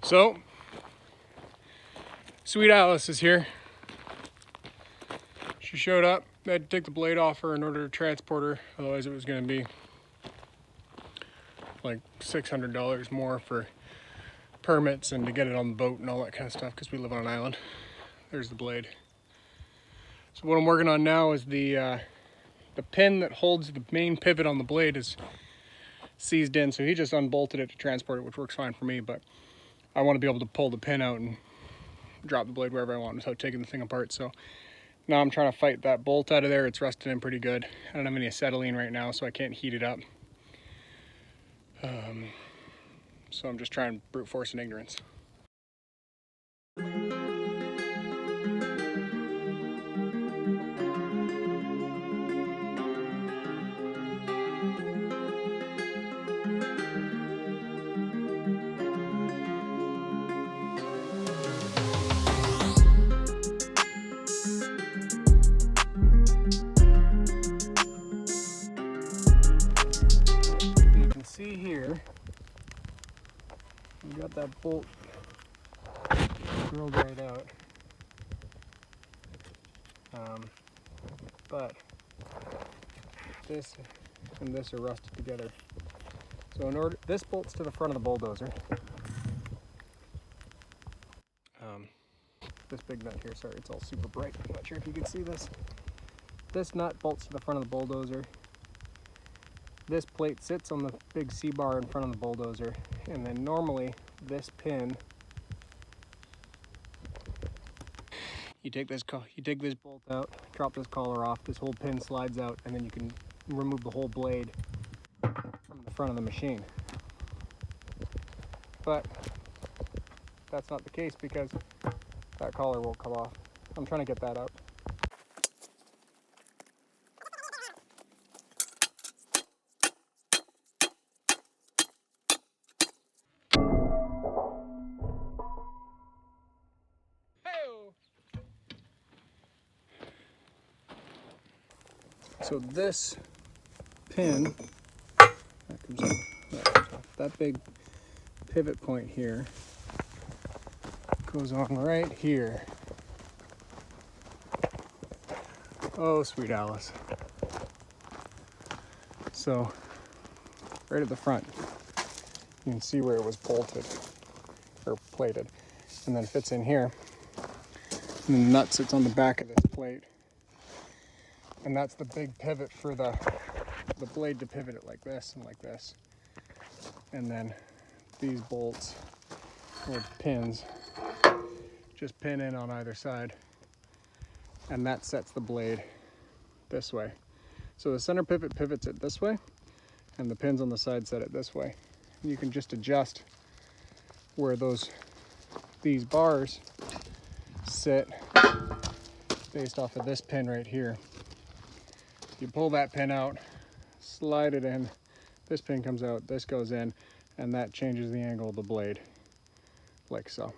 So, sweet Alice is here. She showed up. I had to take the blade off her in order to transport her, otherwise it was going to be like $600 more for permits and to get it on the boat and all that kind of stuff because we live on an island. There's the blade. So what I'm working on now is the pin that holds the main pivot on the blade is seized in, so he just unbolted it to transport it, which works fine for me, but I want to be able to pull the pin out and drop the blade wherever I want without taking the thing apart. So now I'm trying to fight that bolt out of there. It's rusted in pretty good. I don't have any acetylene right now, so I can't heat it up. So I'm just trying brute force and ignorance. See here, we got that bolt drilled right out, but this and this are rusted together. So in order, this bolts to the front of the bulldozer. This big nut here, sorry, it's all super bright. I'm not sure if you can see this. This nut bolts to the front of the bulldozer. This plate sits on the big C-bar in front of the bulldozer, and then normally this pin, you take this bolt out, drop this collar off, this whole pin slides out, and then you can remove the whole blade from the front of the machine. But that's not the case because that collar won't come off. I'm trying to get that out. So this pin, that big pivot point here goes on right here. Oh, sweet Alice. So right at the front, you can see where it was bolted or plated, and then it fits in here. And then the nut sits on the back of this plate. And that's the big pivot for the blade to pivot it like this and like this. And then these bolts or pins just pin in on either side. And that sets the blade this way. So the center pivot pivots it this way, and the pins on the side set it this way. And you can just adjust where these bars sit based off of this pin right here. You pull that pin out, slide it in, this pin comes out, this goes in, and that changes the angle of the blade, like so.